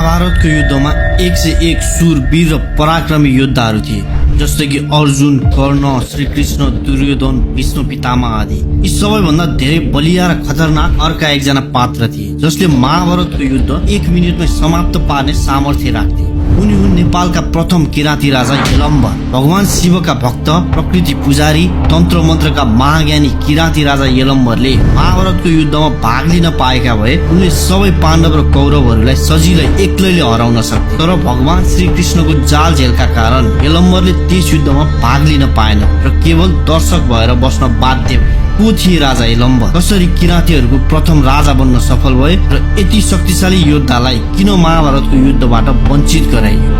महाभारतको युद्धमा 101 शूरवीर र पराक्रमी योद्धाहरू थिए, जस्तै कि अर्जुन, कर्ण, श्रीकृष्ण, दुर्योधन, विष्णु पितामह आदि। यी सबैभन्दा धेरै बलिया र खतरनाक अर्का एकजना पात्र थिए, जसले महाभारतको युद्ध 1 मिनेटमै समाप्त पार्ने सामर्थ्य राख्थे। उनी हुन् नेपालका प्रथम किराँती राजा यलम्बर, भगवान शिवका भक्त, प्रकृति पुजारी, तन्त्र मन्त्रका महाज्ञानी किराँती राजा यलम्बरले महाभारतको युद्धमा भाग लिन पाएका भए उनले सबै पाण्डव र कौरवहरूलाई सजिलै एक्लैले हराउन सक्थे। तर भगवान श्रीकृष्णको जाल झेलका कारण यलम्बरले त्यस युद्धमा भाग लिन पाएन र केवल दर्शक भएर बस्न बाध्य भए। को थिए राजा यलम्बर? कसरी किराँतीहरूको प्रथम राजा बन्न सफल भए र यति शक्तिशाली योद्धालाई किन महाभारतको युद्धबाट वञ्चित गराइयो?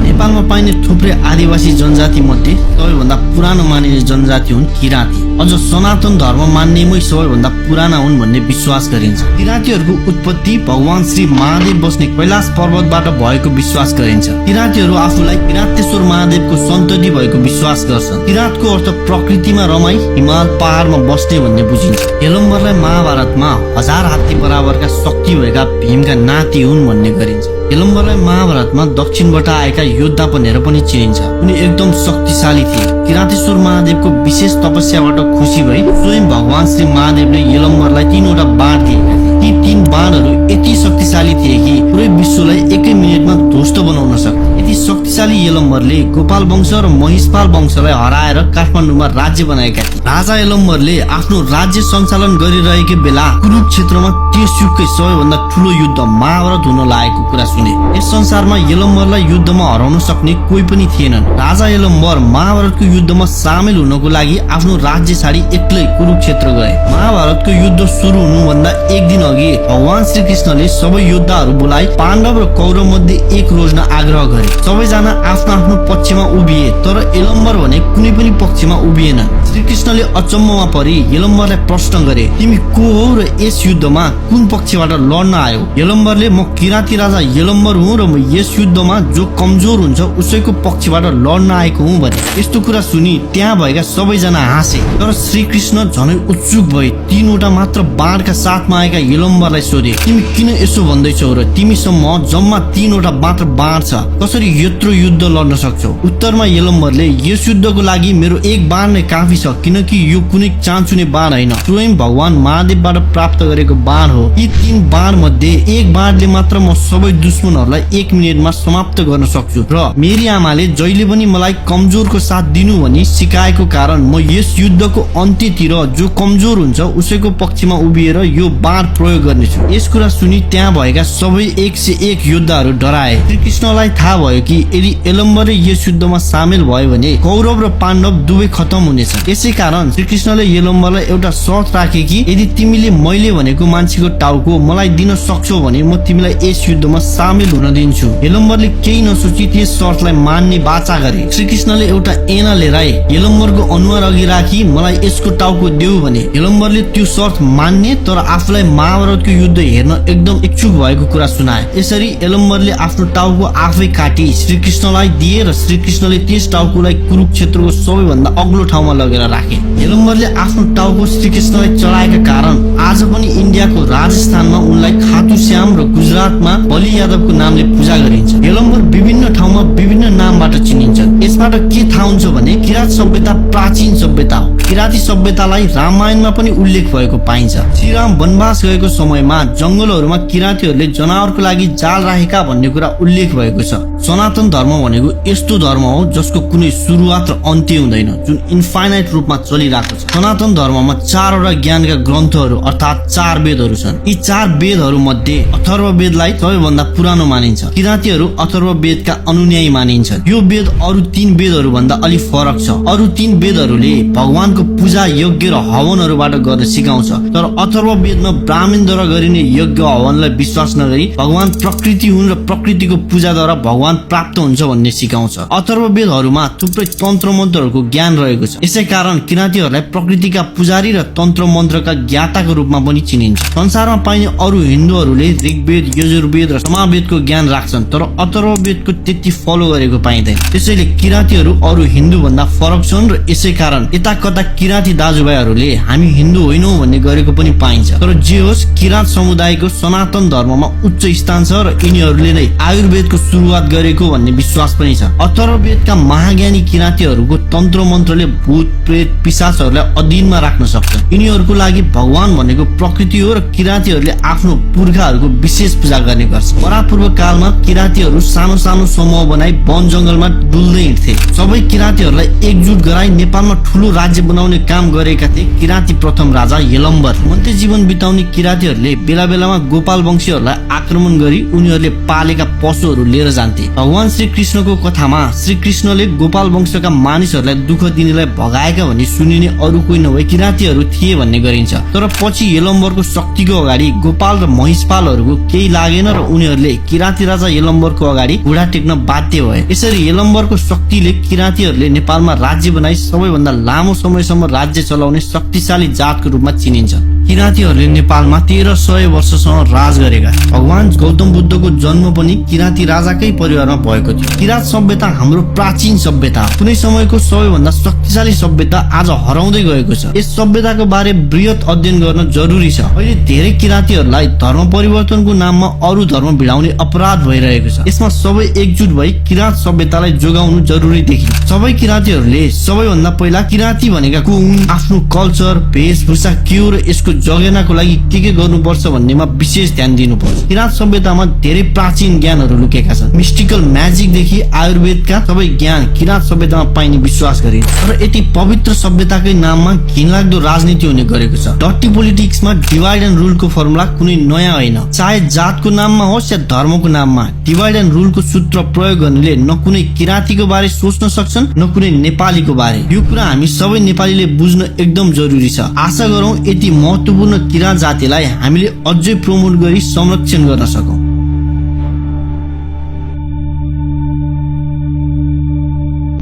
नेपालमा पाइने थुप्रै आदिवासी जनजाति मध्ये सबैभन्दा पुरानो मानिने जनजाति हुन् किराँती। अझ सनातन धर्म मान्नेमै सबैभन्दा पुराना हुन् भन्ने विश्वास गरिन्छ। किराँतीहरूको उत्पत्ति भगवान श्री महादेव बस्ने कैलाश पर्वतबाट भएको विश्वास गरिन्छ। किराँतीहरू आफूलाई किराँतेश्वर महादेवको सन्तति भएको विश्वास गर्छन्। किराँतको अर्थ प्रकृतिमा रमाई हिमाल पहाडमा बस्ने भन्ने बुझिन्छ। यलम्बरलाई महाभारतमा 1000 हात्ती बराबरका शक्ति भएका भीमका नाति हुन् भन्ने गरिन्छ। यलम्बरलाई महाभारतमा दक्षिणबाट आएका योद्धा भनेर पनि चिनिन्छ। उनी एकदम शक्तिशाली थिए। किराँतेश्वर महादेवको विशेष तपस्याबाट खुसी भई स्वयं भगवान श्री महादेवले यलम्बरलाई 3वटा बाण दिएका थिए। ती 3 बाणहरू यति शक्तिशाली थिए कि पुरै विश्वलाई 1 मिनेटमा ध्वस्त बनाउन सक्थे। यति शक्तिशाली यलम्बरले गोपाल वंश र महिषपाल वंशलाई हराएर काठमाडौँमा राज्य बनाएका थिए। राजा यलम्बरले आफ्नो राज्य सञ्चालन गरिरहेकै बेला कुरुक्षेत्रमा त्यस युगकै सबैभन्दा ठुलो युद्ध महाभारत हुन लागेको कुरा सुने। यस संसारमा यलम्बरलाई युद्धमा हराउन सक्ने कोही पनि थिएनन्। राजा यलम्बर महाभारतको युद्धमा सामेल हुनको लागि आफ्नो राज्य छाडी एक्लै कुरुक्षेत्र गए। महाभारतको युद्ध सुरु हुनुभन्दा 1 दिन अघि भगवान श्रीकृष्णले सबै योद्धाहरू बोलाइ पाण्डव र कौरव मध्ये एक रोज्न आग्रह गरे। सबैजना आफ्नो आफ्नो पक्षमा उभिए, तर यलम्बर भने कुनै पनि पक्षमा उभिएन। श्रीकृष्णले अचम्ममा परि यलम्बरलाई प्रश्न गरे, तिमी को हौ र यस युद्धमा कुन पक्षबाट लड्न आयो? यलम्बरले म किराँती राजा यलम्बर हुँ र म यस युद्धमा जो कमजोर हुन्छ उसैको पक्षबाट लड्न आएको हुँ भने। यस्तो कुरा सुनि त्यहाँ भएका सबैजना हाँसे। तर श्रीकृष्ण झनै उत्सुक भए। 3वटा मात्र बाणका साथमा आएका यलम्बरलाई सोधे, तिमी किन यसो भन्दैछौ र तिमीसम्म जम्मा 3वटा मात्र बाण छ, कसरी यत्रो युद्ध लड्न सक्छौ? उत्तरमा यलम्बरले, यस युद्धको लागि मेरो 1 बाण नै काफी छ, किनकि यो कुनै चान्चुने बाण होइन, स्वयं भगवान महादेवबाट प्राप्त गरेको बाण हो। यी 3 बाण मध्ये 1 बाणले मात्र म सबै दुश्मनहरूलाई 1 मिनेटमा समाप्त गर्न सक्छु र मेरी आमाले जहिले पनि मलाई कमजोरको साथ दिनु भनी सिकाएको कारण म यस युद्धको अन्त्यतिर जो कमजोर हुन्छ उसैको पक्षमा उभिएर यो बाण प्रयोग गर्नेछु। यस कुरा सुनि त्यहाँ भएका सबै 101 योद्धाहरू डराए। श्रीकृष्णलाई थाहा भयो कि यदि यलम्बरले यस युद्धमा सामेल भयो भने कौरव र पाण्डव दुवै खतम हुनेछ। यसै कारण श्रीकृष्णले यलम्बरलाई एउटा शर्त राखे कि यदि तिमीले मैले भनेको मान्छेको टाउको मलाई दिन सक्छौ भने म तिमीलाई यस युद्धमा सामेल हुन दिन्छु। यलम्बरले केही नसोची त्यस शर्तलाई मान्ने वाचा गरे। श्रीकृष्णले एउटा ऐना लिएर यलम्बरको अनुहार अघि राखी मलाई यसको टाउको देऊ भने यलम्बरले त्यो शर्त मान्ने तर आफूलाई महाभारतको युद्ध हेर्न एकदम इच्छुक भएको कुरा सुनाए। यसरी यलम्बरले आफ्नो टाउको आफै काटी श्रीकृष्णलाई दिए र श्रीकृष्णले त्यस टाउकोलाई कुरुक्षेत्रको सबैभन्दा अग्लो ठाउँमा लगेर राखे। यलम्बरले आफ्नो टाउको श्रीकृष्णलाई चढाएका कारण आज पनि इन्डियाको राजस्थानमा उनलाई खाटु श्याम र गुजरातमा बलि यादवको नामले पूजा गरिन्छ। यलम्बर विभिन्न ठाउँमा विभिन्न नामबाट चिनिन्छ। यसबाट के थाहा हुन्छ भने किराँत सभ्यता प्राचीन सभ्यता हो। किराँती सभ्यतालाई रामायणमा पनि उल्लेख भएको पाइन्छ। श्रीराम वनवास गएको समयमा जंगलहरूमा किराँतीहरूले जनावरको लागि जाल राखेका भन्ने कुरा उल्लेख भएको छ। सनातन धर्म भनेको यस्तो धर्म हो जसको कुनै सुरुवात र अन्त्य हुँदैन, जुन इन्फाइनाइट रूपमा चलिरहेको छ। सनातन धर्ममा 4वटा ज्ञानका ग्रन्थहरू अर्थात 4 वेदहरू छन्। यी 4 वेदहरू मध्ये अथर्व वेदलाई सबैभन्दा पुरानो मानिन्छ। किराँतीहरू अथर्व वेदका अनुयायी मानिन्छन्। यो वेद अरु 3 वेदहरू भन्दा अलि फरक छ। अरु 3 वेदहरूले भगवानको पूजा, यज्ञ र हवनहरूबाट गर्न सिकाउँछ, तर अथर्व वेदमा ब्राह्मणद्वारा गरिने यज्ञ हवनलाई हिन्दूलाई विश्वास नगरी भगवान प्रकृति हुन् र प्रकृतिको पूजाद्वारा भगवान प्राप्त हुन्छ भन्ने सिकाउँछ। अथर्ववेदहरूमा थुप्रै तन्त्र मन्त्रहरूको ज्ञान रहेको छ। यसै कारण किराँतीहरूलाई प्रकृतिका पुजारी र तन्त्र मन्त्रका ज्ञाताको रूपमा पनि चिनिन्छ। संसारमा पाइने अरू हिन्दूहरूले ऋग्वेद, यजुर्वेद र समावेदको ज्ञान राख्छन्, तर अथर्ववेदको त्यति फलो गरेको पाइँदैन। त्यसैले किराँतीहरू अरू हिन्दू भन्दा फरक छन् र यसै कारण यता कता किराँती दाजुभाइहरूले हामी हिन्दू होइनौं भन्ने गरेको पनि पाइन्छ। तर जे होस्, किराँत समुदायको सनातन धर्ममा उच्च स्थान छ र यिनीहरूले नै आयुर्वेदको सुरुवात गरेको भन्ने विश्वास पनि छ। अथर्ववेदका महाज्ञानी किराँतीहरूको तन्त्र मन्त्रले भूत प्रेत पिशाचहरूलाई अधीनमा राख्न सक्छ। यिनीहरूको लागि भगवान भनेको प्रकृति हो र किराँतीहरूले आफ्नो पुर्खाहरूको विशेष पूजा गर्ने गर्छ। परापूर्व कालमा किराँतीहरू सानो सानो समूह बनाई वन जंगलमा डुल्दै हिँड्थे। सबै किराँतीहरूलाई एकजुट गराई नेपालमा ठूलो राज्य बनाउने काम गरेका थिए किराँती प्रथम राजा यलम्बर। मन्त्री जीवन बिताउने किराँतीहरूले बेला बेलामा गोपाल वंशीहरूलाई आक्रमण गरी उनीहरूले पालेका पशुहरू लिएर जान्थे। भगवान श्री कृष्णको कथामा श्री कृष्णले गोपाल वंशका मानिसहरूलाई दुःख दिनेलाई भगाएका भन्ने सुनिने अरू कोही नभए किराँतीहरू थिए भन्ने गरिन्छ। तर पछि यलम्बरको शक्तिको अगाडि गोपाल र महिषपालहरूको केही लागेन र उनीहरूले किराँती राजा यलम्बरको अगाडि घुँडा टेक्न बाध्य भए। यसरी यलम्बरको शक्तिले किराँतीहरूले नेपालमा राज्य बनाई सबैभन्दा लामो समयसम्म राज्य चलाउने शक्तिशाली जातको रूपमा चिनिन्छ। किराँतीहरूले नेपालमा 1300 वर्षसम्म राज गरेका। भगवान गौतम बुद्धको जन्म पनि किराँती राजाकै परिवारमा भएको थियो। किराँत सभ्यता हाम्रो प्राचीन सभ्यता, कुनै समयको सबैभन्दा शक्तिशाली सभ्यता आज हराउँदै गएको छ। यस सभ्यताको बारे बृहत अध्ययन गर्न जरुरी छ। अहिले धेरै किराँतीहरूलाई धर्म परिवर्तनको नाममा अरू धर्म भिडाउने अपराध भइरहेको छ। यसमा सबै एकजुट भई किराँत सभ्यतालाई जोगाउनु जरुरी देखिन्छ। सबै किराँतीहरूले सबैभन्दा पहिला किराँती भनेका कुन, आफ्नो कल्चर, वेशभूषा के हो र यसको जगेर्नाको लागि के गर्नुपर्छ भन्नेमा विशेष ध्यान दिनुपर्छ। किराँत सभ्यतामा धेरै प्राचीन ज्ञानहरू लुकेका छन्। मिस्टिकल म्याजिकदेखि आयुर्वेदका सबै ज्ञान किराँत सभ्यतामा पाइने विश्वास गरिन्छ। तर यति पवित्र सभ्यताकै नाममा घिनलाग्दो राजनीति हुने गरेको छ। डर्टी पोलिटिक्समा डिभाइड एन्ड रुलको फर्मुला कुनै नयाँ होइन। चाहे जातको नाममा होस् या धर्मको नाममा, डिभाइड एन्ड रुलको सूत्र प्रयोग गर्नेले न कुनै किराँतीको बारे सोच्न सक्छन् न कुनै नेपालीको बारे। यो कुरा हामी सबै नेपालीले बुझ्न एकदम जरुरी छ। आशा गरौं यति महत्त्वपूर्ण किराँत जातिलाई हामीले अझै प्रमोट गरी संरक्षण गर्न सकौं।